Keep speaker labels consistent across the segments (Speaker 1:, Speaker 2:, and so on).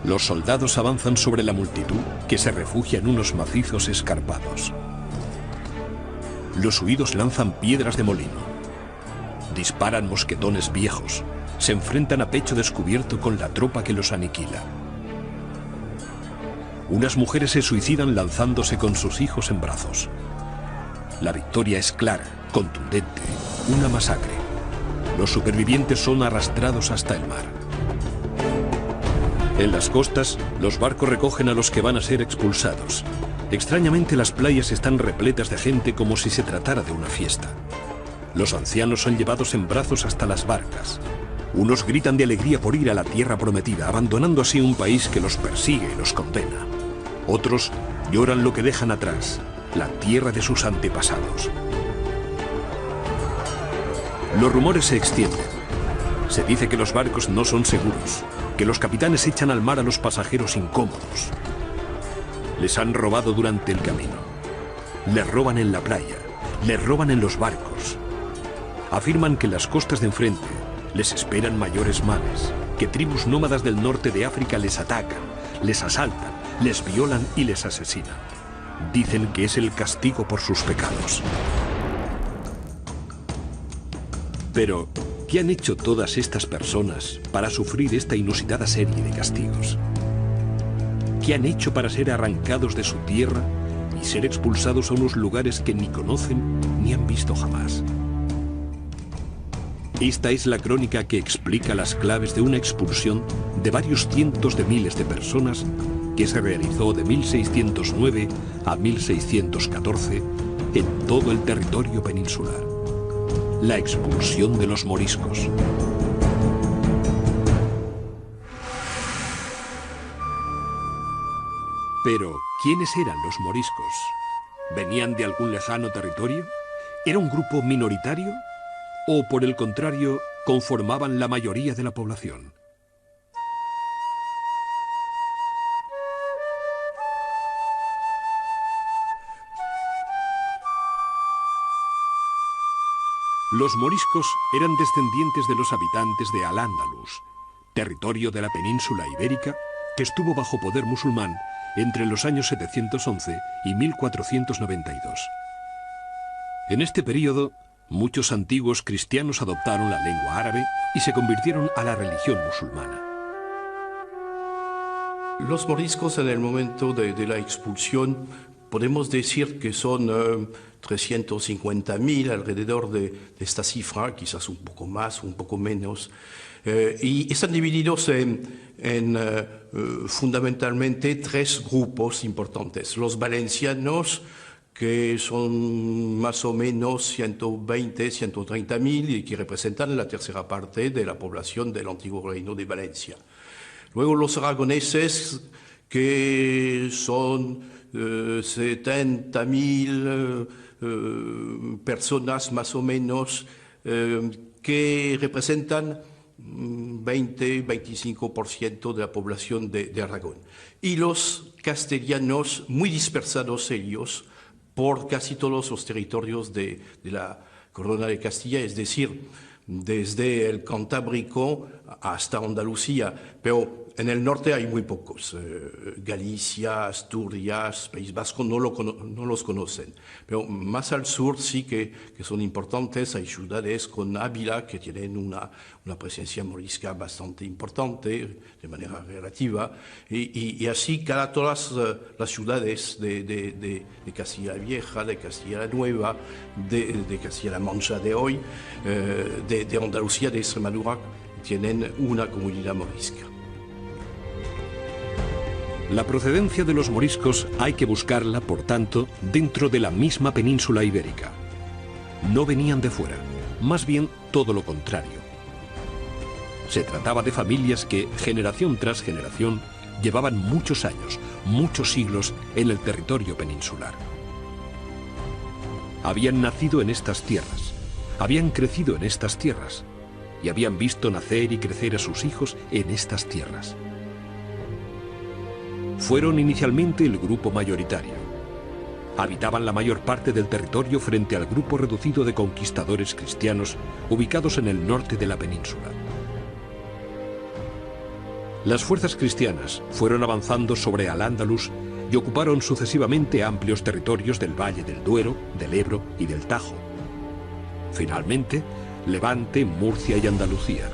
Speaker 1: Los soldados avanzan sobre la multitud que se refugia en unos macizos escarpados. Los huidos lanzan piedras de molino. Disparan mosquetones viejos. Se enfrentan a pecho descubierto con la tropa que los aniquila. Unas mujeres se suicidan lanzándose con sus hijos en brazos. La victoria es clara, contundente, una masacre. Los supervivientes son arrastrados hasta el mar. En las costas, los barcos recogen a los que van a ser expulsados. Extrañamente, las playas están repletas de gente como si se tratara de una fiesta. Los ancianos son llevados en brazos hasta las barcas. Unos gritan de alegría por ir a la tierra prometida, abandonando así un país que los persigue y los condena. Otros lloran lo que dejan atrás, la tierra de sus antepasados. Los rumores se extienden. Se dice que los barcos no son seguros, que los capitanes echan al mar a los pasajeros incómodos. Les han robado durante el camino. Les roban en la playa, les roban en los barcos. Afirman que en las costas de enfrente les esperan mayores males, que tribus nómadas del norte de África les atacan, les asaltan, les violan y les asesinan. Dicen que es el castigo por sus pecados. Pero, ¿qué han hecho todas estas personas para sufrir esta inusitada serie de castigos? ¿Qué han hecho para ser arrancados de su tierra y ser expulsados a unos lugares que ni conocen ni han visto jamás? Esta es la crónica que explica las claves de una expulsión de varios cientos de miles de personas que se realizó de 1609 a 1614 en todo el territorio peninsular. La expulsión de los moriscos. Pero, ¿quiénes eran los moriscos? ¿Venían de algún lejano territorio? ¿Era un grupo minoritario? ¿O, por el contrario, conformaban la mayoría de la población? Los moriscos eran descendientes de los habitantes de Al-Ándalus, territorio de la península ibérica que estuvo bajo poder musulmán entre los años 711 y 1492. En este período, muchos antiguos cristianos adoptaron la lengua árabe y se convirtieron a la religión musulmana.
Speaker 2: Los moriscos en el momento de la expulsión podemos decir que son 350.000 alrededor de esta cifra, quizás un poco más, un poco menos, y están divididos en fundamentalmente tres grupos importantes. Los valencianos, que son más o menos 120.000-130.000 y que representan la tercera parte de la población del antiguo reino de Valencia. Luego los aragoneses, que son 70.000 personas más o menos, que representan 20-25% de la población de Aragón. Y los castellanos, muy dispersados ellos, por casi todos los territorios de la Corona de Castilla, es decir, desde el Cantábrico hasta Andalucía, pero en el norte hay muy pocos. Galicia, Asturias, País Vasco no los conocen, pero más al sur sí que son importantes. Hay ciudades con Ávila que tienen una presencia morisca bastante importante de manera relativa, y así todas las ciudades de Castilla la Vieja, de Castilla la Nueva, de Castilla la Mancha de hoy, de Andalucía, de Extremadura, tienen una comunidad morisca.
Speaker 1: La procedencia de los moriscos hay que buscarla, por tanto, dentro de la misma península ibérica. No venían de fuera, más bien todo lo contrario. Se trataba de familias que, generación tras generación, llevaban muchos años, muchos siglos en el territorio peninsular. Habían nacido en estas tierras, habían crecido en estas tierras y habían visto nacer y crecer a sus hijos en estas tierras. Fueron inicialmente el grupo mayoritario. Habitaban la mayor parte del territorio frente al grupo reducido de conquistadores cristianos ubicados en el norte de la península. Las fuerzas cristianas fueron avanzando sobre Al-Ándalus y ocuparon sucesivamente amplios territorios del Valle del Duero, del Ebro y del Tajo. Finalmente, Levante, Murcia y Andalucía.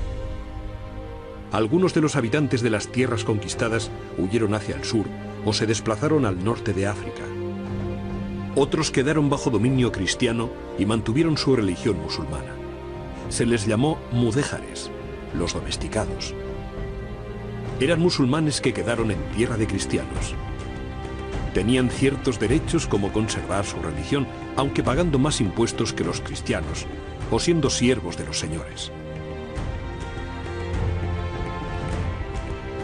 Speaker 1: Algunos de los habitantes de las tierras conquistadas huyeron hacia el sur o se desplazaron al norte de África. Otros quedaron bajo dominio cristiano y mantuvieron su religión musulmana. Se les llamó mudéjares, los domesticados. Eran musulmanes que quedaron en tierra de cristianos. Tenían ciertos derechos como conservar su religión, aunque pagando más impuestos que los cristianos, o siendo siervos de los señores.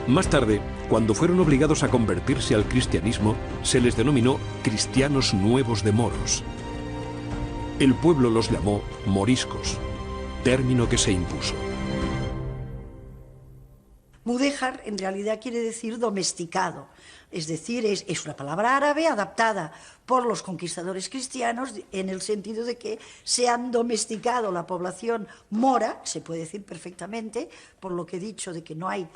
Speaker 1: Más tarde, cuando fueron obligados a convertirse al cristianismo, se les denominó cristianos nuevos de moros. El pueblo los llamó moriscos, término que se impuso.
Speaker 3: Mudéjar en realidad quiere decir domesticado, es decir, es una palabra árabe adaptada por los conquistadores cristianos en el sentido de que se han domesticado la población mora, se puede decir perfectamente, por lo que he dicho de que no hay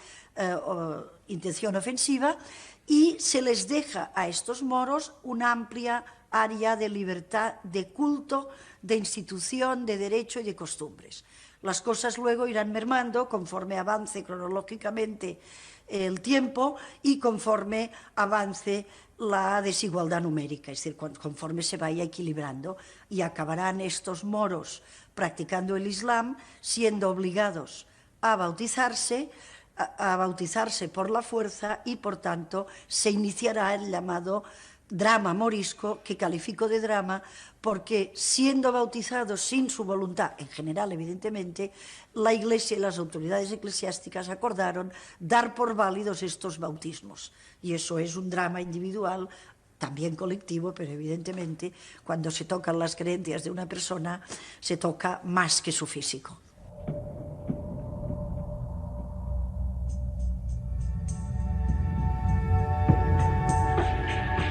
Speaker 3: intención ofensiva, y se les deja a estos moros una amplia área de libertad, de culto, de institución, de derecho y de costumbres. Las cosas luego irán mermando conforme avance cronológicamente el tiempo y conforme avance la desigualdad numérica, es decir, conforme se vaya equilibrando, y acabarán estos moros practicando el Islam siendo obligados a bautizarse por la fuerza, y por tanto se iniciará el llamado drama morisco, que califico de drama porque, siendo bautizados sin su voluntad, en general evidentemente, la Iglesia y las autoridades eclesiásticas acordaron dar por válidos estos bautismos, y eso es un drama individual, también colectivo, pero evidentemente cuando se tocan las creencias de una persona se toca más que su físico.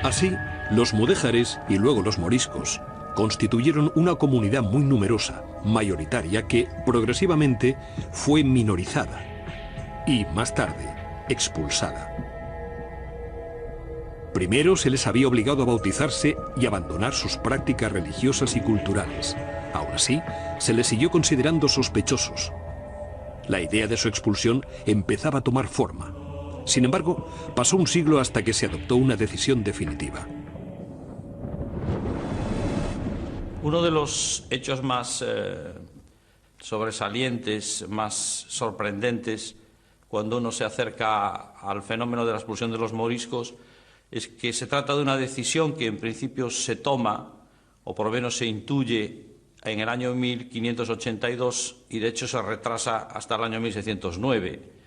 Speaker 1: Así, los mudéjares y luego los moriscos constituyeron una comunidad muy numerosa, mayoritaria, que progresivamente fue minorizada y, más tarde, expulsada. Primero se les había obligado a bautizarse y abandonar sus prácticas religiosas y culturales. Aún así, se les siguió considerando sospechosos. La idea de su expulsión empezaba a tomar forma. Sin embargo, pasó un siglo hasta que se adoptó una decisión definitiva.
Speaker 4: Uno de los hechos más sobresalientes, más sorprendentes, cuando uno se acerca al fenómeno de la expulsión de los moriscos, es que se trata de una decisión que en principio se toma, o por lo menos se intuye, en el año 1582, y de hecho se retrasa hasta el año 1609.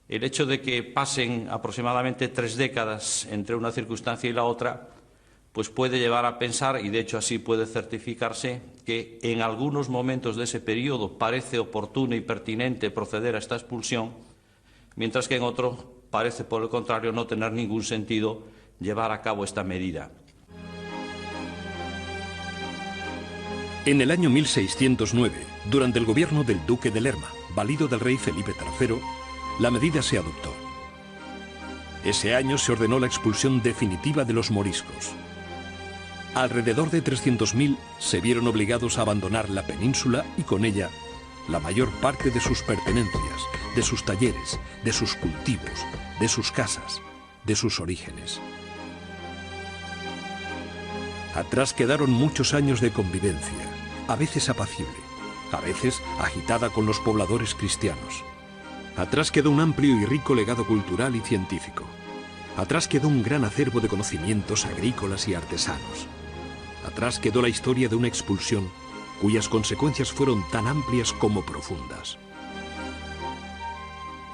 Speaker 4: El hecho de que pasen aproximadamente 3 décadas entre una circunstancia y la otra, pues puede llevar a pensar, y de hecho así puede certificarse, que en algunos momentos de ese periodo parece oportuno y pertinente proceder a esta expulsión, mientras que en otro parece, por el contrario, no tener ningún sentido llevar a cabo esta medida.
Speaker 1: En el año 1609, durante el gobierno del duque de Lerma, valido del rey Felipe III, la medida se adoptó. Ese año se ordenó la expulsión definitiva de los moriscos. Alrededor de 300.000 se vieron obligados a abandonar la península y con ella la mayor parte de sus pertenencias, de sus talleres, de sus cultivos, de sus casas, de sus orígenes. Atrás quedaron muchos años de convivencia, a veces apacible, a veces agitada con los pobladores cristianos. Atrás quedó un amplio y rico legado cultural y científico. Atrás quedó un gran acervo de conocimientos agrícolas y artesanos. Atrás quedó la historia de una expulsión cuyas consecuencias fueron tan amplias como profundas.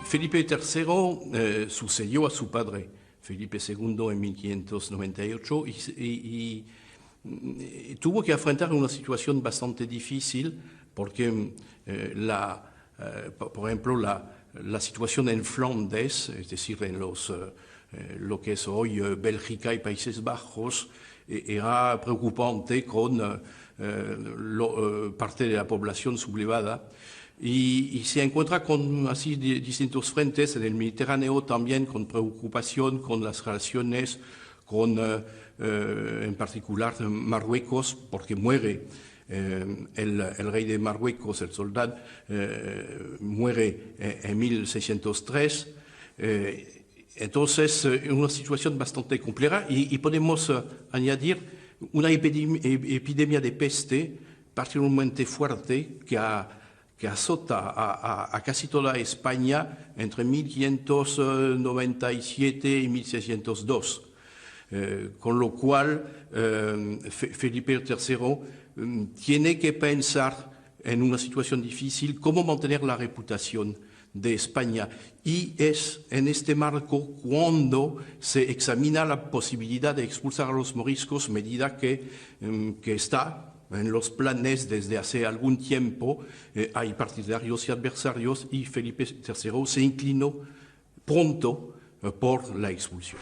Speaker 2: Felipe III sucedió a su padre, Felipe II, en 1598 y tuvo que afrontar una situación bastante difícil porque, por ejemplo, la situación en Flandes, es decir, en lo que es hoy Bélgica y Países Bajos, era preocupante con parte de la población sublevada. y se encuentra con así distintos frentes en el Mediterráneo también, con preocupación con las relaciones con, en particular, Marruecos, porque muere el rey de Marruecos, el soldado, muere en 1603. Entonces, una situación bastante compleja y podemos añadir una epidemia de peste particularmente fuerte que azota a casi toda España entre 1597 y 1602. Con lo cual, Felipe III tiene que pensar en una situación difícil cómo mantener la reputación de España. Y es en este marco cuando se examina la posibilidad de expulsar a los moriscos, medida que está en los planes desde hace algún tiempo. Hay partidarios y adversarios, y Felipe III se inclinó pronto por la expulsión.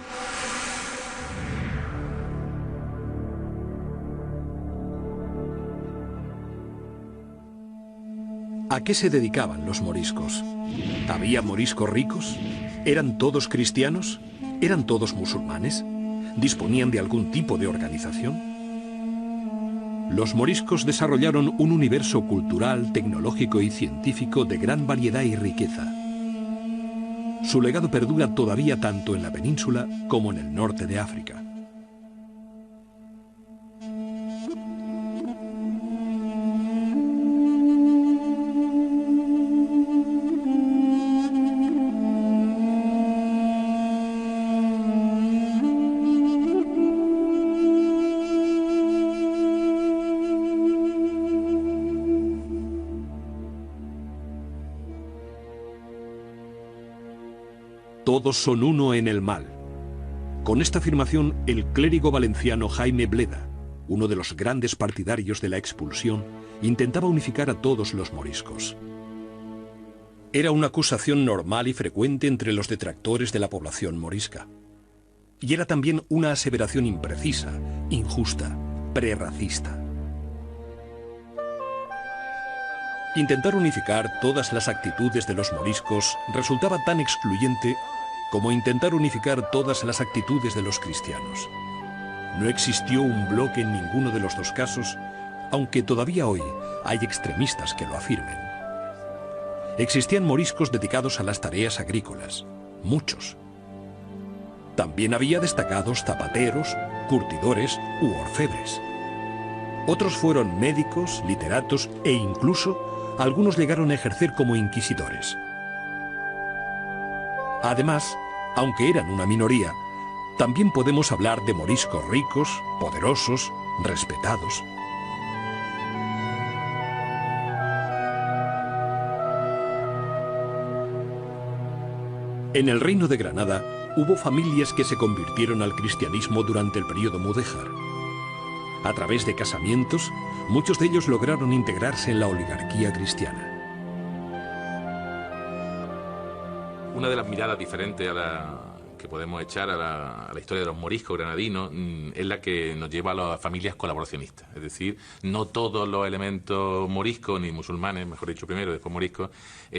Speaker 1: ¿A qué se dedicaban los moriscos? ¿Había moriscos ricos? ¿Eran todos cristianos? ¿Eran todos musulmanes? ¿Disponían de algún tipo de organización? Los moriscos desarrollaron un universo cultural, tecnológico y científico de gran variedad y riqueza. Su legado perdura todavía tanto en la península como en el norte de África. Todos son uno en el mal. Con esta afirmación, el clérigo valenciano Jaime Bleda, uno de los grandes partidarios de la expulsión, intentaba unificar a todos los moriscos. Era una acusación normal y frecuente entre los detractores de la población morisca. Y era también una aseveración imprecisa, injusta, prerracista. Intentar unificar todas las actitudes de los moriscos resultaba tan excluyente como intentar unificar todas las actitudes de los cristianos. No existió un bloque en ninguno de los dos casos, aunque todavía hoy hay extremistas que lo afirmen. Existían moriscos dedicados a las tareas agrícolas, muchos. También había destacados zapateros, curtidores u orfebres. Otros fueron médicos, literatos e incluso algunos llegaron a ejercer como inquisidores. Además, aunque eran una minoría, también podemos hablar de moriscos ricos, poderosos, respetados. En el Reino de Granada hubo familias que se convirtieron al cristianismo durante el período mudéjar. A través de casamientos, muchos de ellos lograron integrarse en la oligarquía cristiana.
Speaker 5: Una de las miradas diferentes que podemos echar a la historia de los moriscos granadinos es la que nos lleva a las familias colaboracionistas. Es decir, no todos los elementos moriscos, ni musulmanes, mejor dicho primero, después moriscos,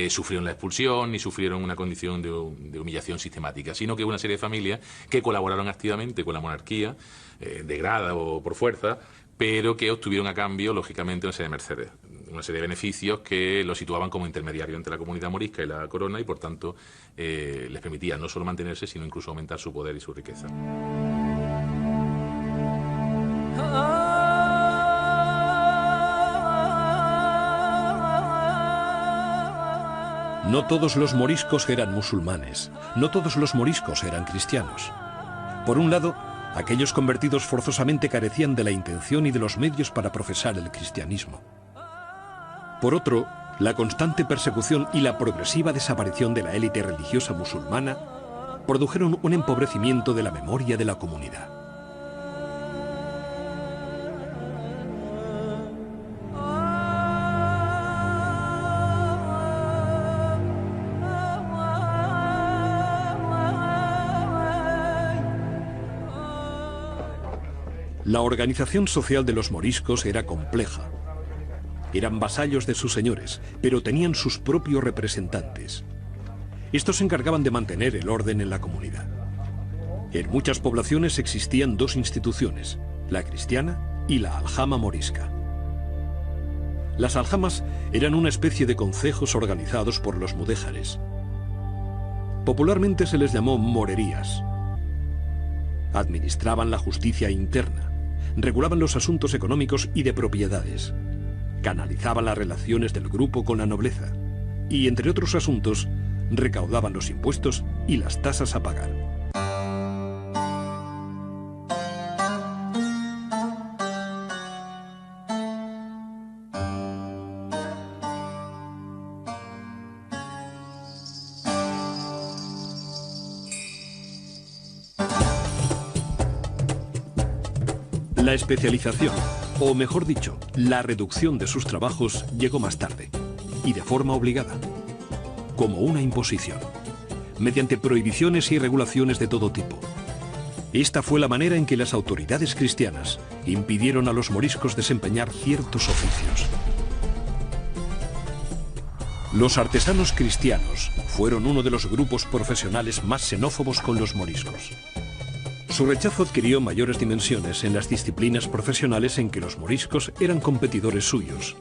Speaker 5: sufrieron la expulsión ni sufrieron una condición de humillación sistemática, sino que hubo una serie de familias que colaboraron activamente con la monarquía, de grada o por fuerza, pero que obtuvieron a cambio, lógicamente, una serie de mercedes, una serie de beneficios que los situaban como intermediarios entre la comunidad morisca y la corona y, por tanto, les permitía no solo mantenerse, sino incluso aumentar su poder y su riqueza.
Speaker 1: No todos los moriscos eran musulmanes, no todos los moriscos eran cristianos. Por un lado, aquellos convertidos forzosamente carecían de la intención y de los medios para profesar el cristianismo. Por otro, la constante persecución y la progresiva desaparición de la élite religiosa musulmana produjeron un empobrecimiento de la memoria de la comunidad. La organización social de los moriscos era compleja. Eran vasallos de sus señores, pero tenían sus propios representantes. Estos se encargaban de mantener el orden en la comunidad. En muchas poblaciones existían dos instituciones, la cristiana y la aljama morisca. Las aljamas eran una especie de concejos organizados por los mudéjares. Popularmente se les llamó morerías. Administraban la justicia interna, regulaban los asuntos económicos y de propiedades, canalizaban las relaciones del grupo con la nobleza y, entre otros asuntos, recaudaban los impuestos y las tasas a pagar. La especialización, o mejor dicho, la reducción de sus trabajos llegó más tarde, y de forma obligada, como una imposición, mediante prohibiciones y regulaciones de todo tipo. Esta fue la manera en que las autoridades cristianas impidieron a los moriscos desempeñar ciertos oficios. Los artesanos cristianos fueron uno de los grupos profesionales más xenófobos con los moriscos. Su rechazo adquirió mayores dimensiones en las disciplinas profesionales en que los moriscos eran competidores suyos.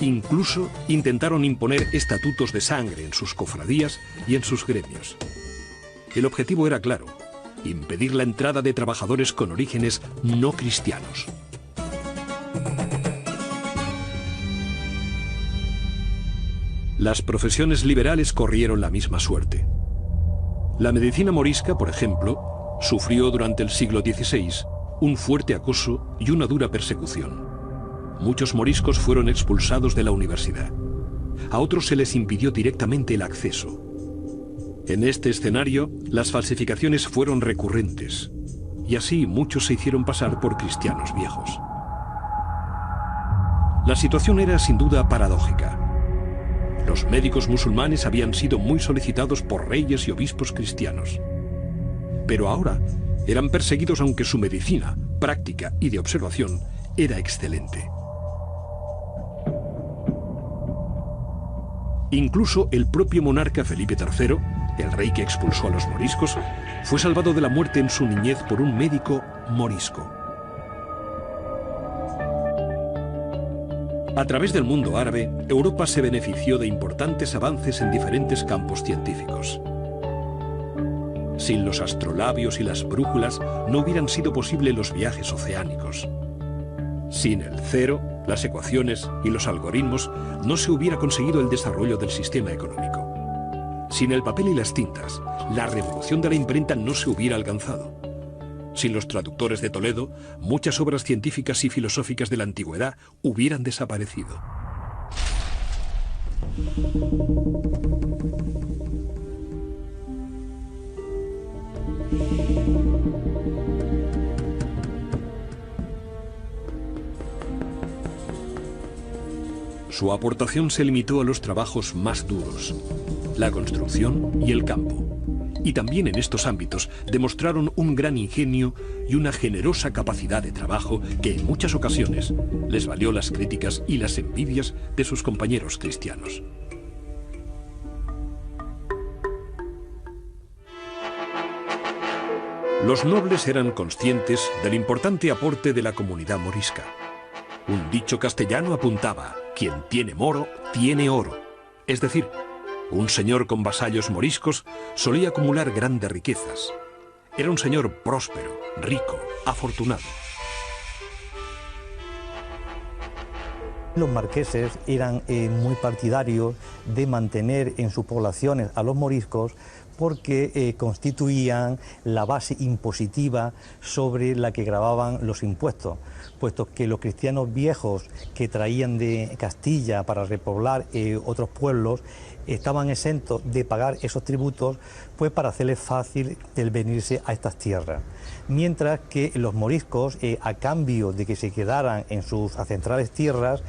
Speaker 1: Incluso intentaron imponer estatutos de sangre en sus cofradías y en sus gremios. El objetivo era claro: impedir la entrada de trabajadores con orígenes no cristianos. Las profesiones liberales corrieron la misma suerte. La medicina morisca, por ejemplo, sufrió durante el siglo XVI un fuerte acoso y una dura persecución. Muchos moriscos fueron expulsados de la universidad. A otros se les impidió directamente el acceso. En este escenario, las falsificaciones fueron recurrentes, y así muchos se hicieron pasar por cristianos viejos. La situación era sin duda paradójica. Los médicos musulmanes habían sido muy solicitados por reyes y obispos cristianos. Pero ahora eran perseguidos aunque su medicina, práctica y de observación era excelente. Incluso el propio monarca Felipe III, el rey que expulsó a los moriscos, fue salvado de la muerte en su niñez por un médico morisco. A través del mundo árabe, Europa se benefició de importantes avances en diferentes campos científicos. Sin los astrolabios y las brújulas no hubieran sido posibles los viajes oceánicos. Sin el cero, las ecuaciones y los algoritmos no se hubiera conseguido el desarrollo del sistema económico. Sin el papel y las tintas, la revolución de la imprenta no se hubiera alcanzado. Sin los traductores de Toledo, muchas obras científicas y filosóficas de la antigüedad hubieran desaparecido. Su aportación se limitó a los trabajos más duros, la construcción y el campo. Y también en estos ámbitos demostraron un gran ingenio y una generosa capacidad de trabajo que en muchas ocasiones les valió las críticas y las envidias de sus compañeros cristianos. Los nobles eran conscientes del importante aporte de la comunidad morisca. Un dicho castellano apuntaba: quien tiene moro, tiene oro. Es decir, un señor con vasallos moriscos solía acumular grandes riquezas. Era un señor próspero, rico, afortunado.
Speaker 6: Los marqueses eran muy partidarios de mantener en sus poblaciones a los moriscos porque constituían la base impositiva sobre la que gravaban los impuestos, puesto que los cristianos viejos que traían de Castilla para repoblar otros pueblos estaban exentos de pagar esos tributos, pues para hacerles fácil el venirse a estas tierras. Mientras que los moriscos, a cambio de que se quedaran en sus ancestrales tierras,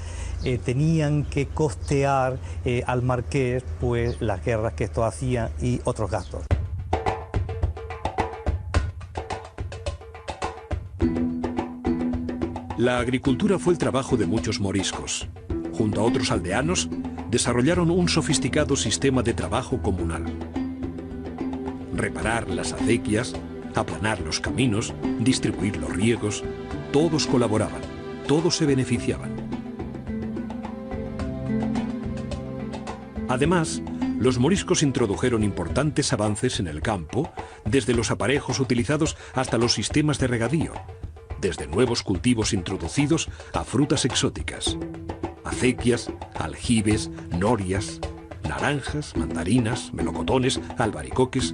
Speaker 6: tenían que costear al marqués pues las guerras que estos hacían y otros gastos.
Speaker 1: La agricultura fue el trabajo de muchos moriscos. Junto a otros aldeanos, desarrollaron un sofisticado sistema de trabajo comunal. Reparar las acequias, aplanar los caminos, distribuir los riegos, todos colaboraban, todos se beneficiaban. Además, los moriscos introdujeron importantes avances en el campo, desde los aparejos utilizados hasta los sistemas de regadío, desde nuevos cultivos introducidos a frutas exóticas, acequias, aljibes, norias, naranjas, mandarinas, melocotones, albaricoques.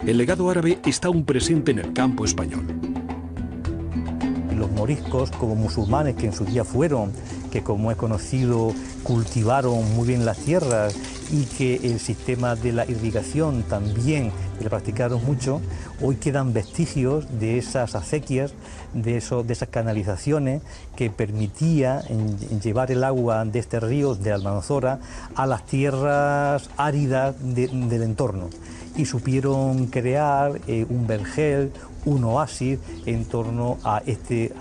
Speaker 1: El legado árabe está aún presente en el campo español.
Speaker 6: Los moriscos, como musulmanes que en su día fueron, que como es conocido cultivaron muy bien las tierras y que el sistema de la irrigación también lo practicaron mucho, hoy quedan vestigios de esas acequias, de esas canalizaciones que permitía llevar el agua de este río de Almanzora a las tierras áridas del entorno, y supieron crear un vergel, un oasis en torno a este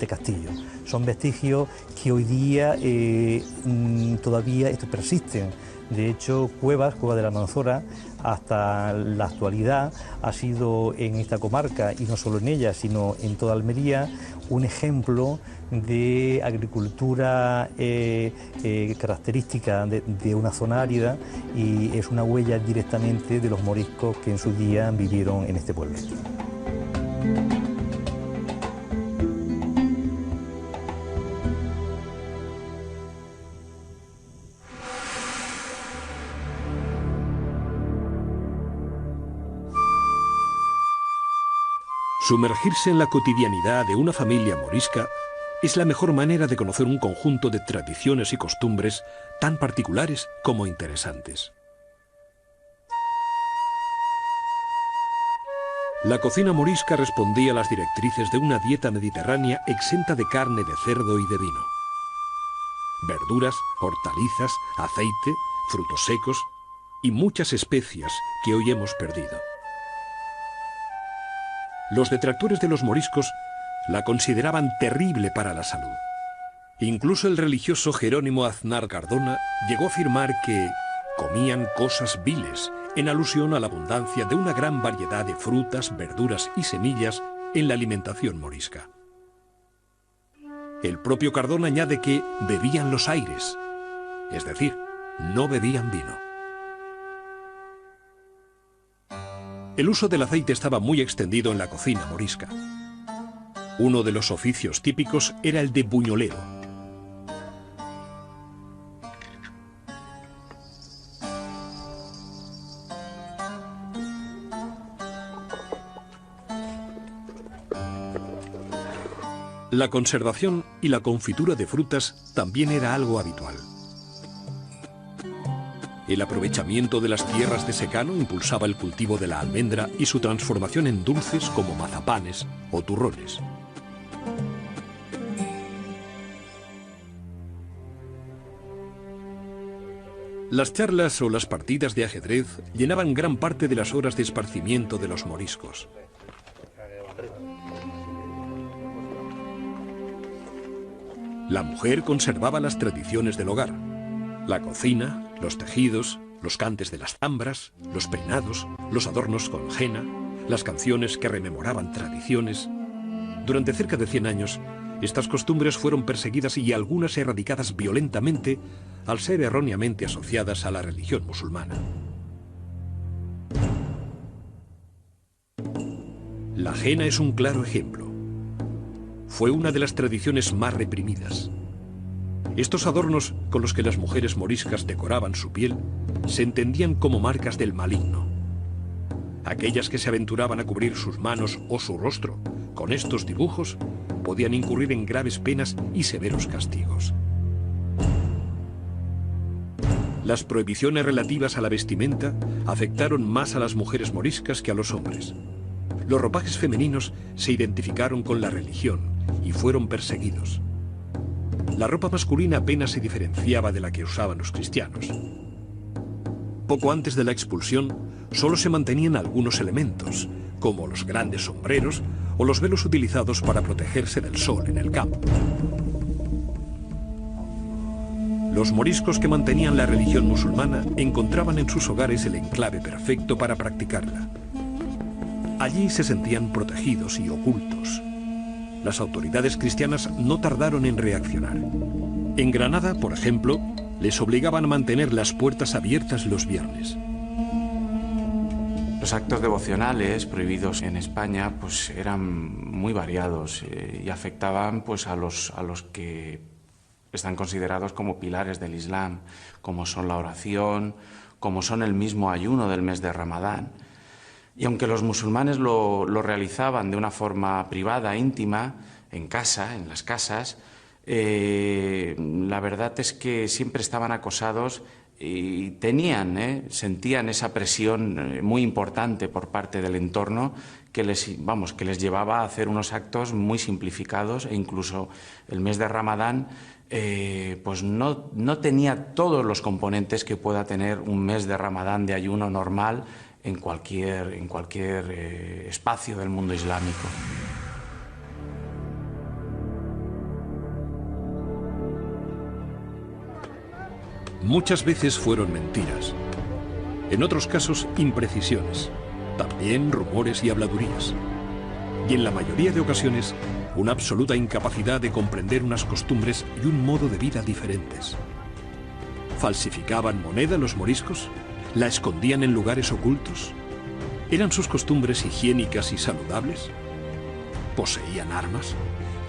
Speaker 6: castillo. Son vestigios que hoy día todavía persisten. De hecho, Cueva de la Almanzora, hasta la actualidad, ha sido en esta comarca, y no solo en ella, sino en toda Almería, un ejemplo de agricultura característica de una zona árida, y es una huella directamente de los moriscos que en su día vivieron en este pueblo.
Speaker 1: Sumergirse en la cotidianidad de una familia morisca es la mejor manera de conocer un conjunto de tradiciones y costumbres tan particulares como interesantes. La cocina morisca respondía a las directrices de una dieta mediterránea exenta de carne de cerdo y de vino. Verduras, hortalizas, aceite, frutos secos y muchas especias que hoy hemos perdido. Los detractores de los moriscos la consideraban terrible para la salud. Incluso el religioso Jerónimo Aznar Cardona llegó a afirmar que comían cosas viles, en alusión a la abundancia de una gran variedad de frutas, verduras y semillas en la alimentación morisca. El propio Cardona añade que bebían los aires, es decir, no bebían vino. El uso del aceite estaba muy extendido en la cocina morisca. Uno de los oficios típicos era el de buñolero. La conservación y la confitura de frutas también era algo habitual. El aprovechamiento de las tierras de secano impulsaba el cultivo de la almendra y su transformación en dulces como mazapanes o turrones. Las charlas o las partidas de ajedrez llenaban gran parte de las horas de esparcimiento de los moriscos. La mujer conservaba las tradiciones del hogar. La cocina, los tejidos, los cantes de las zambras, los peinados, los adornos con henna, las canciones que rememoraban tradiciones. Durante cerca de 100 años, estas costumbres fueron perseguidas y algunas erradicadas violentamente al ser erróneamente asociadas a la religión musulmana. La henna es un claro ejemplo. Fue una de las tradiciones más reprimidas. Estos adornos con los que las mujeres moriscas decoraban su piel se entendían como marcas del maligno. Aquellas que se aventuraban a cubrir sus manos o su rostro con estos dibujos podían incurrir en graves penas y severos castigos. Las prohibiciones relativas a la vestimenta afectaron más a las mujeres moriscas que a los hombres. Los ropajes femeninos se identificaron con la religión y fueron perseguidos. La ropa masculina apenas se diferenciaba de la que usaban los cristianos. Poco antes de la expulsión, solo se mantenían algunos elementos, como los grandes sombreros o los velos utilizados para protegerse del sol en el campo. Los moriscos que mantenían la religión musulmana encontraban en sus hogares el enclave perfecto para practicarla. Allí se sentían protegidos y ocultos. Las autoridades cristianas no tardaron en reaccionar. En Granada, por ejemplo, les obligaban a mantener las puertas abiertas los viernes.
Speaker 7: Los actos devocionales prohibidos en España pues, eran muy variados y afectaban pues, a los que están considerados como pilares del Islam, como son la oración, como son el mismo ayuno del mes de Ramadán. Y aunque los musulmanes lo realizaban de una forma privada, íntima, en casa, en las casas, la verdad es que siempre estaban acosados y sentían esa presión muy importante por parte del entorno que les llevaba a hacer unos actos muy simplificados, e incluso el mes de Ramadán pues no tenía todos los componentes que pueda tener un mes de Ramadán de ayuno normal en cualquier espacio del mundo islámico.
Speaker 1: Muchas veces fueron mentiras. En otros casos, imprecisiones. También rumores y habladurías. Y en la mayoría de ocasiones, una absoluta incapacidad de comprender unas costumbres y un modo de vida diferentes. ¿Falsificaban moneda los moriscos? ¿La escondían en lugares ocultos? ¿Eran sus costumbres higiénicas y saludables? ¿Poseían armas?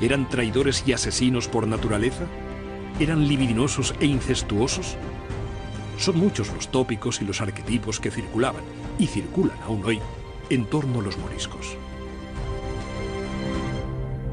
Speaker 1: ¿Eran traidores y asesinos por naturaleza? ¿Eran libidinosos e incestuosos? Son muchos los tópicos y los arquetipos que circulaban, y circulan aún hoy, en torno a los moriscos.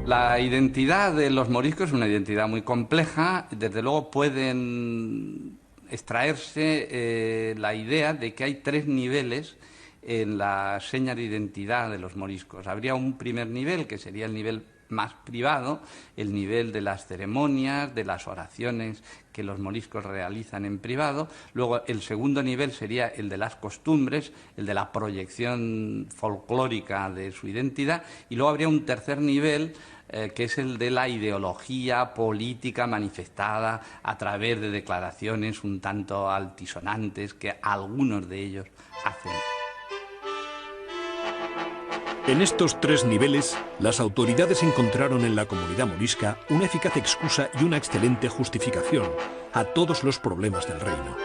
Speaker 8: La identidad de los moriscos es una identidad muy compleja. Desde luego pueden extraerse la idea de que hay tres niveles en la seña de identidad de los moriscos. Habría un primer nivel, que sería el nivel más privado, el nivel de las ceremonias, de las oraciones que los moriscos realizan en privado. Luego el segundo nivel sería el de las costumbres, el de la proyección folclórica de su identidad, y luego habría un tercer nivel que es el de la ideología política manifestada a través de declaraciones un tanto altisonantes que algunos de ellos hacen.
Speaker 1: En estos tres niveles, las autoridades encontraron en la comunidad morisca una eficaz excusa y una excelente justificación a todos los problemas del reino.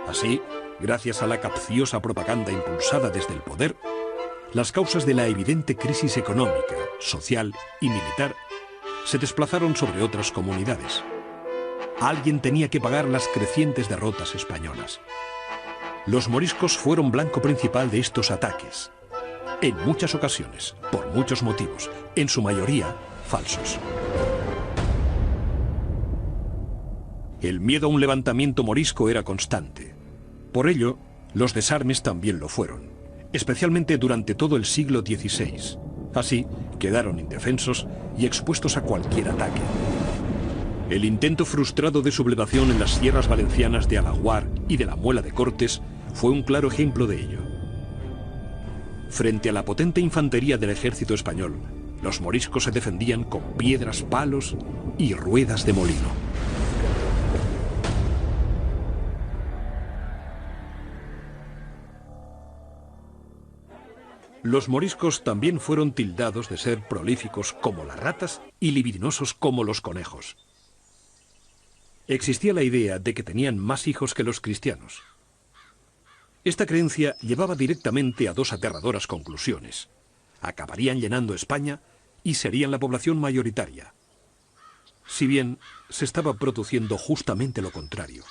Speaker 1: Así, gracias a la capciosa propaganda impulsada desde el poder, las causas de la evidente crisis económica, social y militar se desplazaron sobre otras comunidades. Alguien tenía que pagar las crecientes derrotas españolas. Los moriscos fueron blanco principal de estos ataques. En muchas ocasiones, por muchos motivos, en su mayoría falsos. El miedo a un levantamiento morisco era constante. Por ello, los desarmes también lo fueron, especialmente durante todo el siglo XVI. Así, quedaron indefensos y expuestos a cualquier ataque. El intento frustrado de sublevación en las sierras valencianas de Alaguar y de la Muela de Cortes fue un claro ejemplo de ello. Frente a la potente infantería del ejército español, los moriscos se defendían con piedras, palos y ruedas de molino. Los moriscos también fueron tildados de ser prolíficos como las ratas y libidinosos como los conejos. Existía la idea de que tenían más hijos que los cristianos. Esta creencia llevaba directamente a dos aterradoras conclusiones. Acabarían llenando España y serían la población mayoritaria. Si bien se estaba produciendo justamente lo contrario.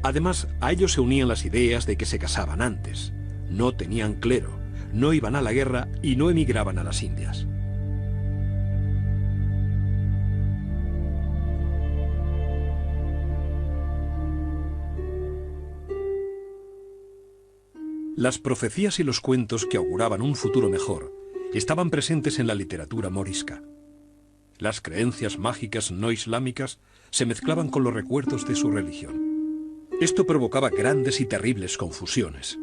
Speaker 1: Además, a ellos se unían las ideas de que se casaban antes, no tenían clero, no iban a la guerra y no emigraban a las Indias. Las profecías y los cuentos que auguraban un futuro mejor estaban presentes en la literatura morisca. Las creencias mágicas no islámicas se mezclaban con los recuerdos de su religión. Esto provocaba grandes y terribles confusiones.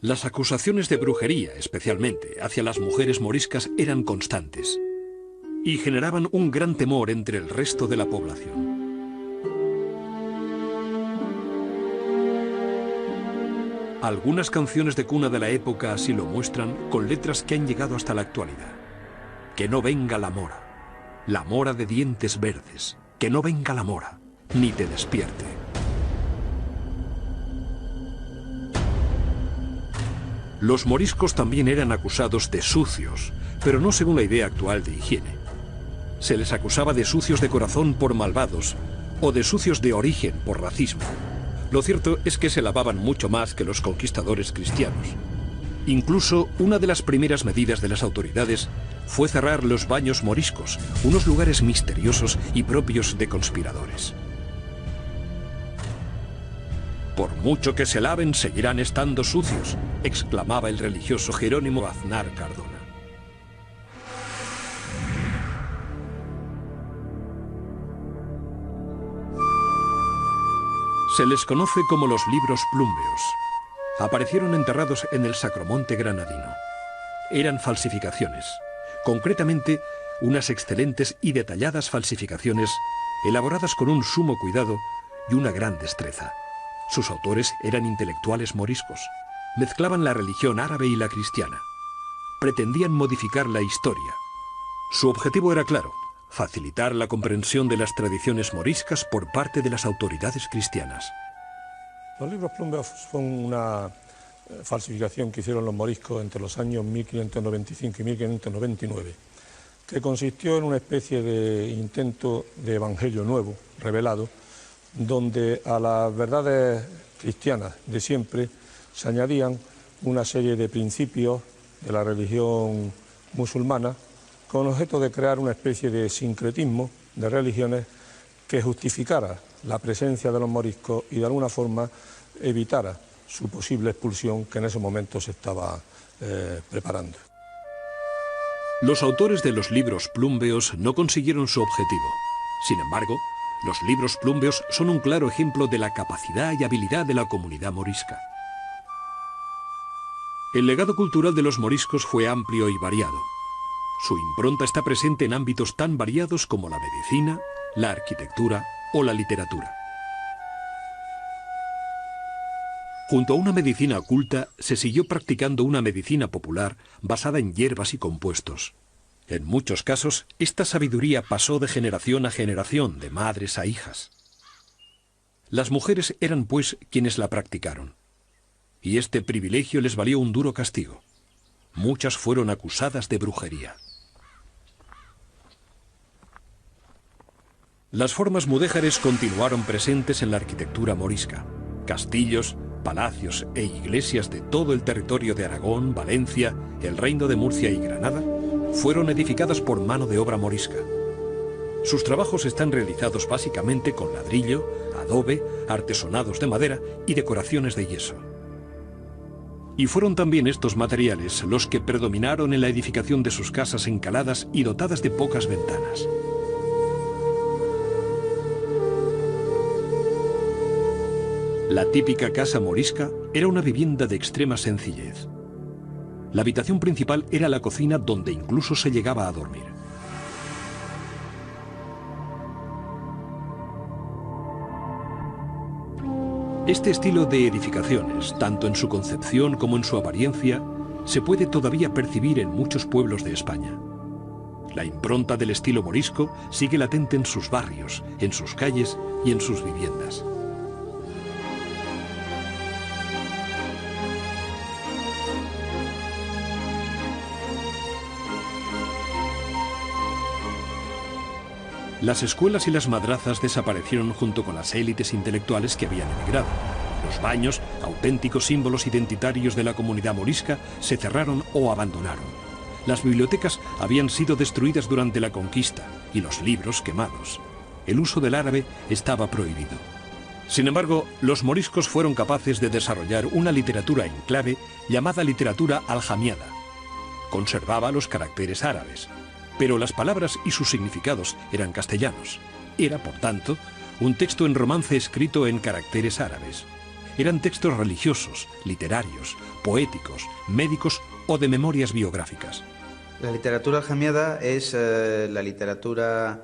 Speaker 1: Las acusaciones de brujería, especialmente hacia las mujeres moriscas, eran constantes y generaban un gran temor entre el resto de la población. Algunas canciones de cuna de la época así lo muestran, con letras que han llegado hasta la actualidad. Que no venga la mora de dientes verdes, que no venga la mora, ni te despierte. Los moriscos también eran acusados de sucios, pero no según la idea actual de higiene. Se les acusaba de sucios de corazón por malvados, o de sucios de origen por racismo. Lo cierto es que se lavaban mucho más que los conquistadores cristianos. Incluso una de las primeras medidas de las autoridades fue cerrar los baños moriscos, unos lugares misteriosos y propios de conspiradores. Por mucho que se laven, seguirán estando sucios, exclamaba el religioso Jerónimo Aznar Cardona. Se les conoce como los libros plúmbeos. Aparecieron enterrados en el Sacromonte granadino. Eran falsificaciones, concretamente unas excelentes y detalladas falsificaciones elaboradas con un sumo cuidado y una gran destreza. Sus autores eran intelectuales moriscos. Mezclaban la religión árabe y la cristiana. Pretendían modificar la historia. Su objetivo era claro: facilitar la comprensión de las tradiciones moriscas por parte de las autoridades cristianas.
Speaker 9: Los libros plúmbeos fueron una falsificación que hicieron los moriscos entre los años 1595 y 1599, que consistió en una especie de intento de evangelio nuevo, revelado, donde a las verdades cristianas de siempre se añadían una serie de principios de la religión musulmana, con objeto de crear una especie de sincretismo de religiones que justificara la presencia de los moriscos y de alguna forma evitara su posible expulsión, que en ese momento se estaba preparando.
Speaker 1: Los autores de los libros plúmbeos no consiguieron su objetivo. Sin embargo, los libros plúmbeos son un claro ejemplo de la capacidad y habilidad de la comunidad morisca. El legado cultural de los moriscos fue amplio y variado. Su impronta está presente en ámbitos tan variados como la medicina, la arquitectura o la literatura. Junto a una medicina oculta, se siguió practicando una medicina popular basada en hierbas y compuestos. En muchos casos, esta sabiduría pasó de generación a generación, de madres a hijas. Las mujeres eran, pues, quienes la practicaron. Y este privilegio les valió un duro castigo. Muchas fueron acusadas de brujería. Las formas mudéjares continuaron presentes en la arquitectura morisca. Castillos, palacios e iglesias de todo el territorio de Aragón, Valencia, el Reino de Murcia y Granada fueron edificadas por mano de obra morisca. Sus trabajos están realizados básicamente con ladrillo, adobe, artesonados de madera y decoraciones de yeso. Y fueron también estos materiales los que predominaron en la edificación de sus casas encaladas y dotadas de pocas ventanas. La típica casa morisca era una vivienda de extrema sencillez. La habitación principal era la cocina, donde incluso se llegaba a dormir. Este estilo de edificaciones, tanto en su concepción como en su apariencia, se puede todavía percibir en muchos pueblos de España. La impronta del estilo morisco sigue latente en sus barrios, en sus calles y en sus viviendas. Las escuelas y las madrazas desaparecieron junto con las élites intelectuales que habían emigrado. Los baños, auténticos símbolos identitarios de la comunidad morisca, se cerraron o abandonaron. Las bibliotecas habían sido destruidas durante la conquista y los libros quemados. El uso del árabe estaba prohibido. Sin embargo, los moriscos fueron capaces de desarrollar una literatura en clave llamada literatura aljamiada. Conservaba los caracteres árabes, pero las palabras y sus significados eran castellanos. Era, por tanto, un texto en romance escrito en caracteres árabes. eran textos religiosos, literarios, poéticos, médicos o de memorias biográficas.
Speaker 10: La literatura aljamiada es la literatura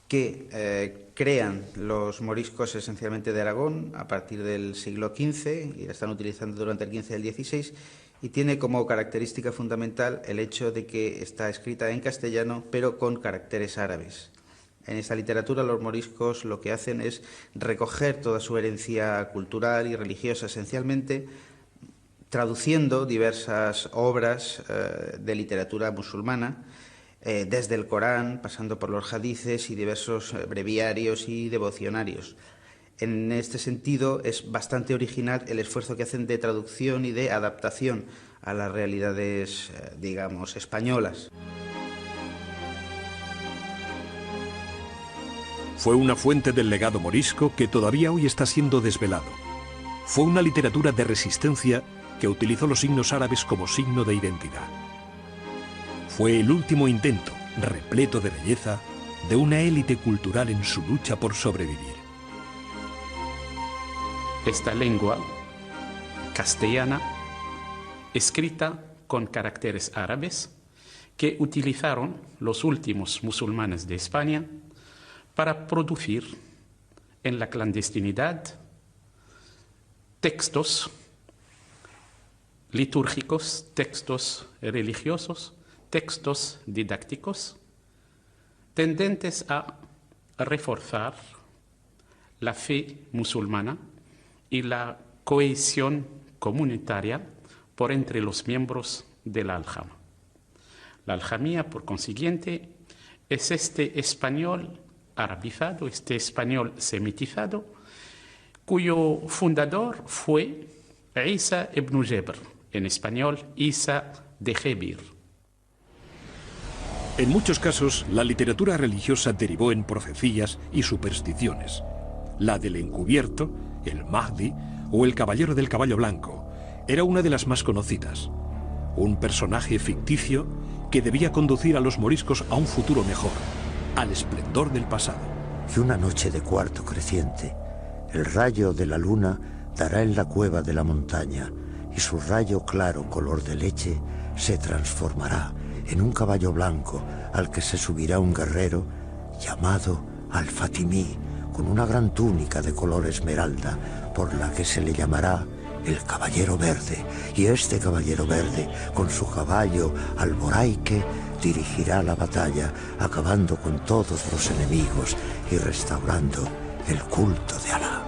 Speaker 10: que crean los moriscos esencialmente de Aragón a partir del siglo XV y la están utilizando durante el XV y el XVI, y tiene como característica fundamental el hecho de que está escrita en castellano pero con caracteres árabes. En esta literatura los moriscos lo que hacen es recoger toda su herencia cultural y religiosa esencialmente, traduciendo diversas obras de literatura musulmana, desde el Corán, pasando por los hadices y diversos breviarios y devocionarios. En este sentido, es bastante original el esfuerzo que hacen de traducción y de adaptación a las realidades, digamos, españolas.
Speaker 1: Fue una fuente del legado morisco que todavía hoy está siendo desvelado. Fue una literatura de resistencia que utilizó los signos árabes como signo de identidad. Fue el último intento, repleto de belleza, de una élite cultural en su lucha por sobrevivir.
Speaker 11: Esta lengua castellana, escrita con caracteres árabes, que utilizaron los últimos musulmanes de España para producir en la clandestinidad textos litúrgicos, textos religiosos, textos didácticos, tendentes a reforzar la fe musulmana y la cohesión comunitaria por entre los miembros de la aljama. La aljamía, por consiguiente, es este español arabizado, este español semitizado, cuyo fundador fue Isa ibn Jebr, en español Isa de Jebir.
Speaker 1: En muchos casos, la literatura religiosa derivó en profecías y supersticiones. La del encubierto, el Mahdi o el caballero del caballo blanco era una de las más conocidas. Un personaje ficticio que debía conducir a los moriscos a un futuro mejor, al esplendor del pasado.
Speaker 12: Y una noche de cuarto creciente, el rayo de la luna dará en la cueva de la montaña, y su rayo claro color de leche se transformará en un caballo blanco al que se subirá un guerrero llamado Al-Fatimí, con una gran túnica de color esmeralda, por la que se le llamará el Caballero Verde, y este Caballero Verde, con su caballo Alboraique, dirigirá la batalla, acabando con todos los enemigos y restaurando el culto de Alá.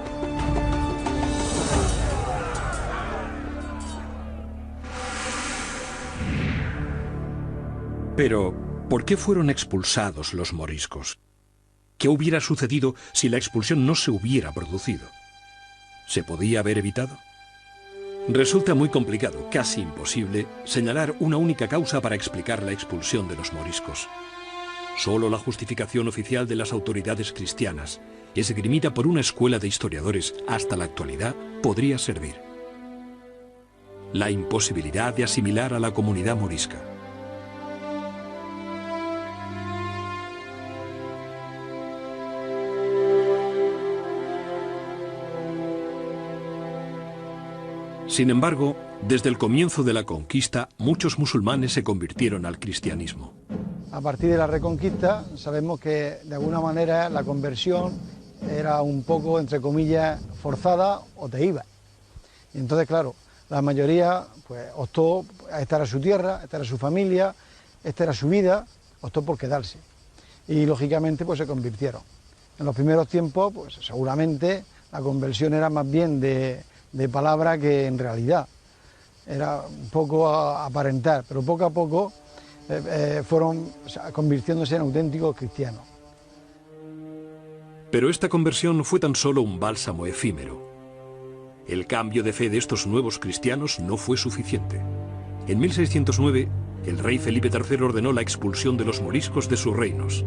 Speaker 1: Pero, ¿por qué fueron expulsados los moriscos? ¿Qué hubiera sucedido si la expulsión no se hubiera producido? ¿Se podía haber evitado? Resulta muy complicado, casi imposible, señalar una única causa para explicar la expulsión de los moriscos. Solo la justificación oficial de las autoridades cristianas, esgrimida por una escuela de historiadores hasta la actualidad, podría servir. La imposibilidad de asimilar a la comunidad morisca. Sin embargo, desde el comienzo de la conquista, muchos musulmanes se convirtieron al cristianismo.
Speaker 13: A partir de la Reconquista, sabemos que de alguna manera la conversión era un poco, entre comillas, forzada o te iba. Y entonces, claro, la mayoría pues optó, esta era su tierra, esta era su familia, esta era su vida, optó por quedarse. Y lógicamente pues se convirtieron. En los primeros tiempos, pues seguramente la conversión era más bien de palabra que en realidad. Era un poco aparentar, pero poco a poco fueron convirtiéndose en auténticos cristianos.
Speaker 1: Pero esta conversión fue tan solo un bálsamo efímero. El cambio de fe de estos nuevos cristianos no fue suficiente. En 1609, el rey Felipe III ordenó la expulsión de los moriscos de sus reinos.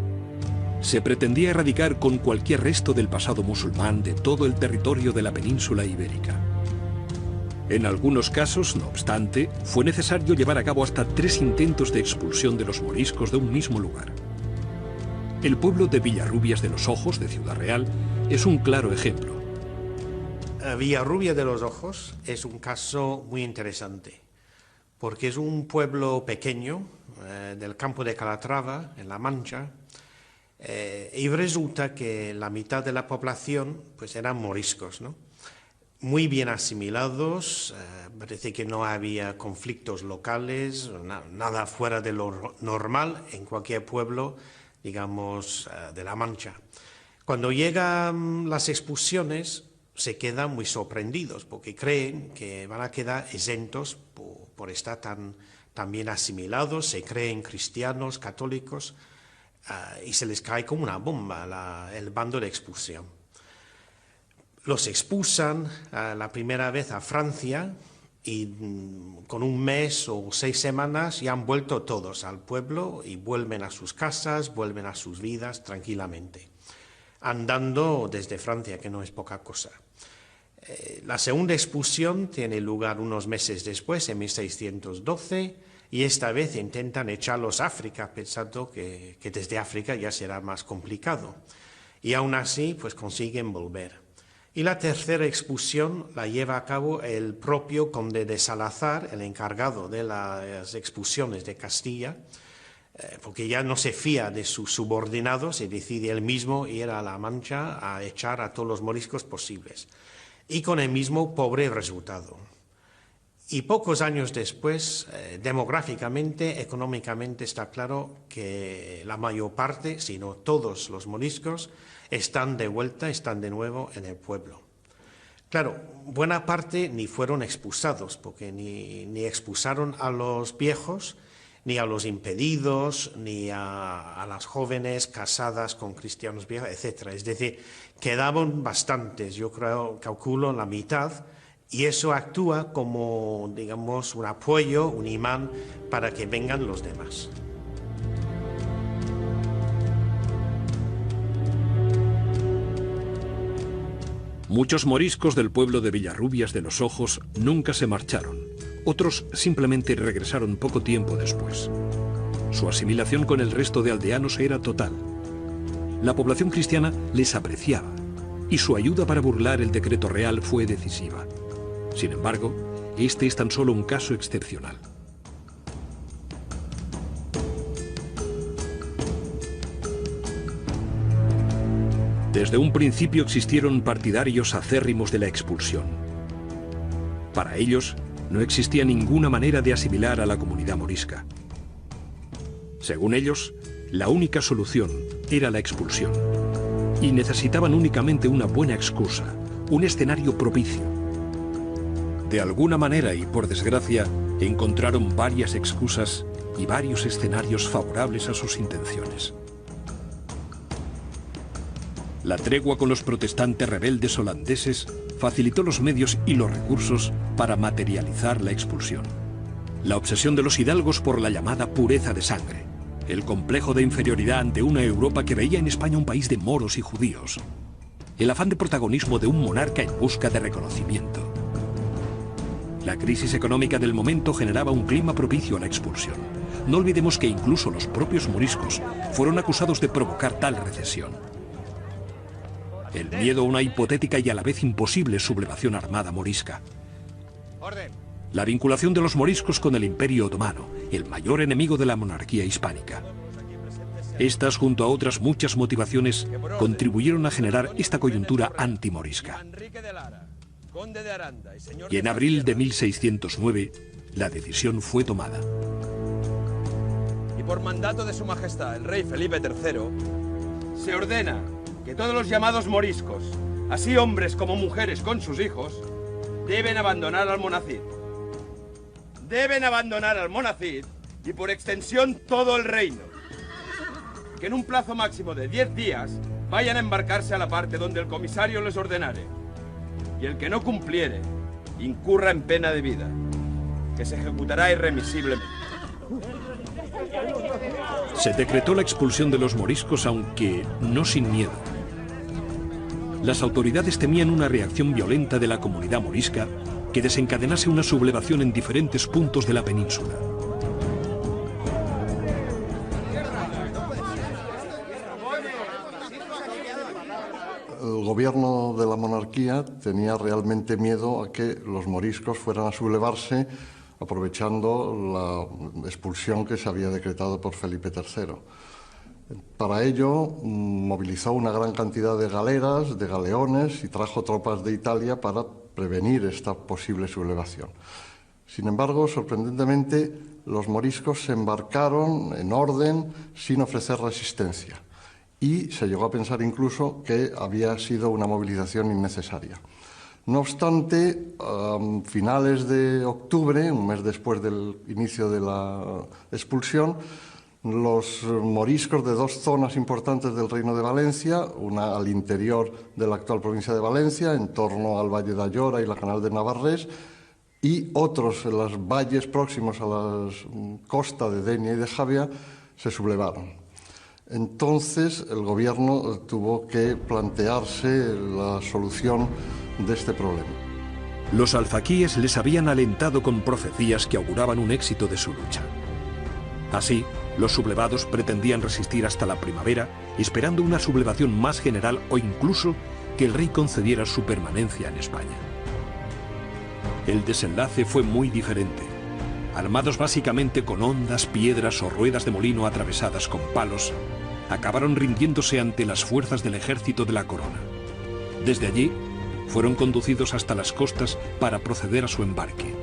Speaker 1: Se pretendía erradicar con cualquier resto del pasado musulmán de todo el territorio de la península ibérica. En algunos casos, no obstante, fue necesario llevar a cabo hasta 3 intentos de expulsión de los moriscos de un mismo lugar. El pueblo de Villarrubias de los Ojos, de Ciudad Real, es un claro ejemplo.
Speaker 14: Villarrubia de los Ojos es un caso muy interesante, porque es un pueblo pequeño del campo de Calatrava, en La Mancha, y resulta que la mitad de la población pues eran moriscos, ¿no? Muy bien asimilados, parece que no había conflictos locales, nada fuera de lo normal en cualquier pueblo, digamos, de La Mancha. Cuando llegan las expulsiones se quedan muy sorprendidos porque creen que van a quedar exentos por estar tan bien asimilados, se creen cristianos, católicos, y se les cae como una bomba el bando de expulsión. Los expulsan la primera vez a Francia y con un mes o 6 semanas ya han vuelto todos al pueblo y vuelven a sus casas, vuelven a sus vidas tranquilamente, andando desde Francia, que no es poca cosa. La segunda expulsión tiene lugar unos meses después, en 1612, y esta vez intentan echarlos a África, pensando que desde África ya será más complicado. Y aún así, pues consiguen volver. Y la tercera expulsión la lleva a cabo el propio conde de Salazar, el encargado de las expulsiones de Castilla, porque ya no se fía de sus subordinados y decide él mismo ir a La Mancha a echar a todos los moriscos posibles. Y con el mismo pobre resultado. Y pocos años después, demográficamente, económicamente, está claro que la mayor parte, si no todos los moriscos, están de vuelta, están de nuevo en el pueblo. Claro, buena parte ni fueron expulsados, porque ni expulsaron a los viejos, ni a los impedidos, ni a las jóvenes casadas con cristianos viejos, etc. Es decir, quedaban bastantes, yo calculo la mitad, y eso actúa como, digamos, un apoyo, un imán para que vengan los demás.
Speaker 1: Muchos moriscos del pueblo de Villarrubias de los Ojos nunca se marcharon. Otros simplemente regresaron poco tiempo después. Su asimilación con el resto de aldeanos era total. La población cristiana les apreciaba y su ayuda para burlar el decreto real fue decisiva. Sin embargo, este es tan solo un caso excepcional. Desde un principio existieron partidarios acérrimos de la expulsión. Para ellos, no existía ninguna manera de asimilar a la comunidad morisca. Según ellos, la única solución era la expulsión. Y necesitaban únicamente una buena excusa, un escenario propicio. De alguna manera y por desgracia, encontraron varias excusas y varios escenarios favorables a sus intenciones. La tregua con los protestantes rebeldes holandeses facilitó los medios y los recursos para materializar la expulsión. La obsesión de los hidalgos por la llamada pureza de sangre, el complejo de inferioridad ante una Europa que veía en España un país de moros y judíos, el afán de protagonismo de un monarca en busca de reconocimiento. La crisis económica del momento generaba un clima propicio a la expulsión. No olvidemos que incluso los propios moriscos fueron acusados de provocar tal recesión. El miedo a una hipotética y a la vez imposible sublevación armada morisca. La vinculación de los moriscos con el Imperio Otomano, el mayor enemigo de la monarquía hispánica. Estas, junto a otras muchas motivaciones, contribuyeron a generar esta coyuntura antimorisca. Y en abril de 1609, la decisión fue tomada.
Speaker 15: Y por mandato de Su Majestad, el rey Felipe III, se ordena que todos los llamados moriscos, así hombres como mujeres con sus hijos, deben abandonar Almonacid. Deben abandonar Almonacid y por extensión todo el reino. Que en un plazo máximo de 10 días vayan a embarcarse a la parte donde el comisario les ordenare. Y el que no cumpliere, incurra en pena de vida, que se ejecutará irremisiblemente.
Speaker 1: Se decretó la expulsión de los moriscos, aunque no sin miedo. Las autoridades temían una reacción violenta de la comunidad morisca que desencadenase una sublevación en diferentes puntos de la península.
Speaker 16: El gobierno de la monarquía tenía realmente miedo a que los moriscos fueran a sublevarse aprovechando la expulsión que se había decretado por Felipe III. Para ello movilizó una gran cantidad de galeras, de galeones y trajo tropas de Italia para prevenir esta posible sublevación. Sin embargo, sorprendentemente, los moriscos se embarcaron en orden sin ofrecer resistencia y se llegó a pensar incluso que había sido una movilización innecesaria. No obstante, a finales de octubre, un mes después del inicio de la expulsión, los moriscos de dos zonas importantes del Reino de Valencia, una al interior de la actual provincia de Valencia, en torno al Valle de Ayora y la Canal de Navarrés, y otros en los valles próximos a la costa de Denia y de Javia, se sublevaron. Entonces el gobierno tuvo que plantearse la solución de este problema.
Speaker 1: Los alfaquíes les habían alentado con profecías que auguraban un éxito de su lucha. Así, los sublevados pretendían resistir hasta la primavera, esperando una sublevación más general o incluso que el rey concediera su permanencia en España. El desenlace fue muy diferente. Armados básicamente con hondas, piedras o ruedas de molino atravesadas con palos, acabaron rindiéndose ante las fuerzas del ejército de la corona. Desde allí, fueron conducidos hasta las costas para proceder a su embarque.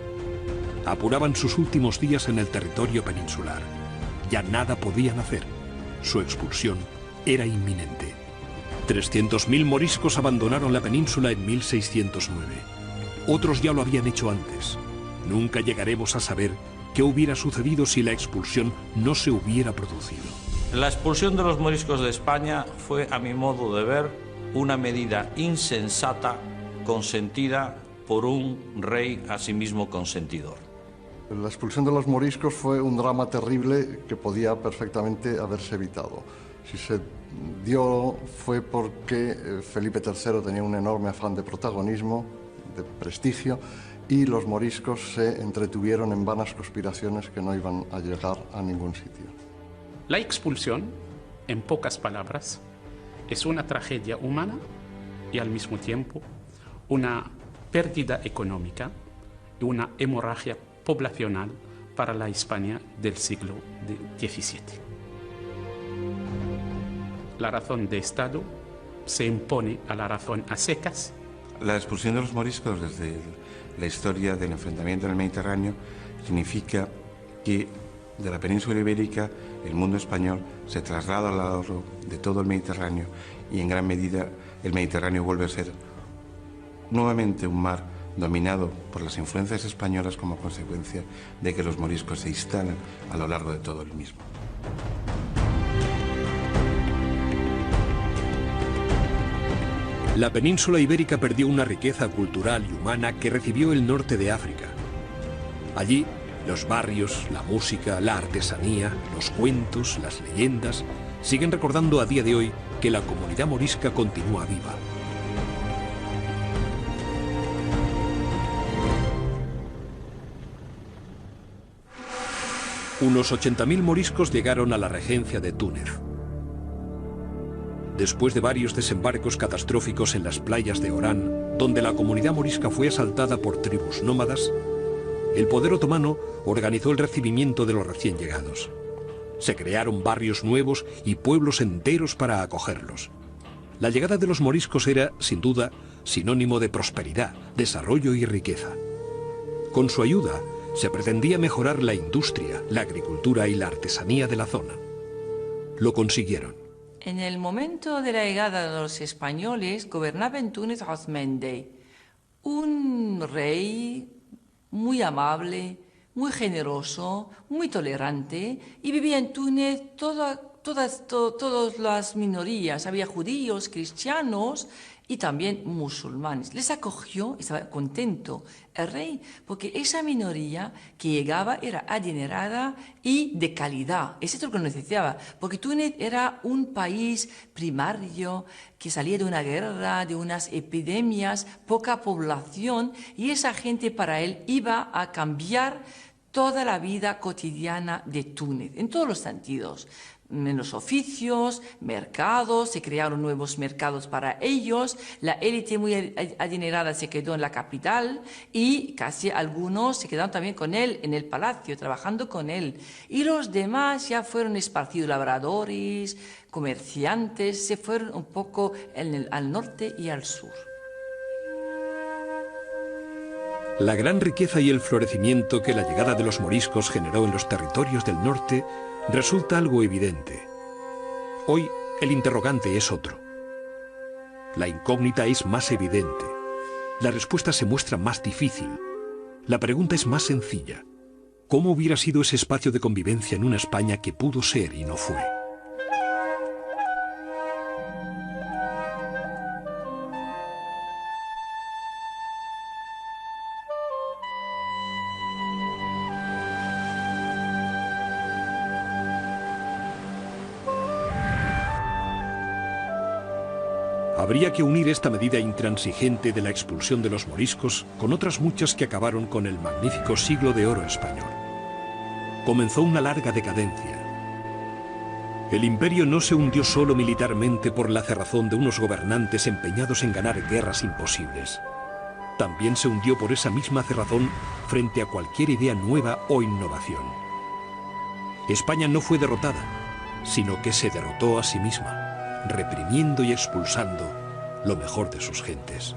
Speaker 1: Apuraban sus últimos días en el territorio peninsular. Ya nada podían hacer. Su expulsión era inminente. 300.000 moriscos abandonaron la península en 1609. Otros ya lo habían hecho antes. Nunca llegaremos a saber qué hubiera sucedido si la expulsión no se hubiera producido.
Speaker 4: La expulsión de los moriscos de España fue, a mi modo de ver, una medida insensata consentida por un rey asimismo consentidor.
Speaker 16: La expulsión de los moriscos fue un drama terrible que podía perfectamente haberse evitado. Si se dio fue porque Felipe III tenía un enorme afán de protagonismo, de prestigio, y los moriscos se entretuvieron en vanas conspiraciones que no iban a llegar a ningún sitio.
Speaker 11: La expulsión, en pocas palabras, es una tragedia humana y al mismo tiempo una pérdida económica y una hemorragia poblacional para la España del siglo XVII. La razón de Estado se impone a la razón a secas.
Speaker 7: La expulsión de los moriscos desde la historia del enfrentamiento en el Mediterráneo significa que de la península ibérica el mundo español se traslada al lado de todo el Mediterráneo y en gran medida el Mediterráneo vuelve a ser nuevamente un mar dominado por las influencias españolas como consecuencia de que los moriscos se instalan a lo largo de todo el mismo.
Speaker 1: La península ibérica perdió una riqueza cultural y humana que recibió el norte de África. Allí, los barrios, la música, la artesanía, los cuentos, las leyendas, siguen recordando a día de hoy que la comunidad morisca continúa viva. Unos 80.000 moriscos llegaron a la regencia de Túnez. Después de varios desembarcos catastróficos en las playas de Orán, donde la comunidad morisca fue asaltada por tribus nómadas, el poder otomano organizó el recibimiento de los recién llegados. Se crearon barrios nuevos y pueblos enteros para acogerlos. La llegada de los moriscos era, sin duda, sinónimo de prosperidad, desarrollo y riqueza. Con su ayuda, se pretendía mejorar la industria, la agricultura y la artesanía de la zona. Lo consiguieron.
Speaker 17: En el momento de la llegada de los españoles, gobernaba en Túnez Osmende, un rey muy amable, muy generoso, muy tolerante, y vivía en Túnez todas las minorías. Había judíos, cristianos y también musulmanes. Les acogió, estaba contento el rey, porque esa minoría que llegaba era adinerada y de calidad. Eso es lo que necesitaba, porque Túnez era un país primario que salía de una guerra, de unas epidemias, poca población, y esa gente para él iba a cambiar toda la vida cotidiana de Túnez, en todos los sentidos. menos oficios, mercados, se crearon nuevos mercados para ellos, la élite muy adinerada se quedó en la capital y casi algunos se quedaron también con él en el palacio, trabajando con él. Y los demás ya fueron esparcidos, labradores, comerciantes, se fueron un poco al norte y al sur.
Speaker 1: La gran riqueza y el florecimiento que la llegada de los moriscos generó en los territorios del norte resulta algo evidente. Hoy el interrogante es otro. La incógnita es más evidente. La respuesta se muestra más difícil. La pregunta es más sencilla. ¿Cómo hubiera sido ese espacio de convivencia en una España que pudo ser y no fue? Habría que unir esta medida intransigente de la expulsión de los moriscos con otras muchas que acabaron con el magnífico siglo de oro español. Comenzó una larga decadencia. El imperio no se hundió solo militarmente por la cerrazón de unos gobernantes empeñados en ganar guerras imposibles. También se hundió por esa misma cerrazón frente a cualquier idea nueva o innovación. España no fue derrotada, sino que se derrotó a sí misma, reprimiendo y expulsando lo mejor de sus gentes.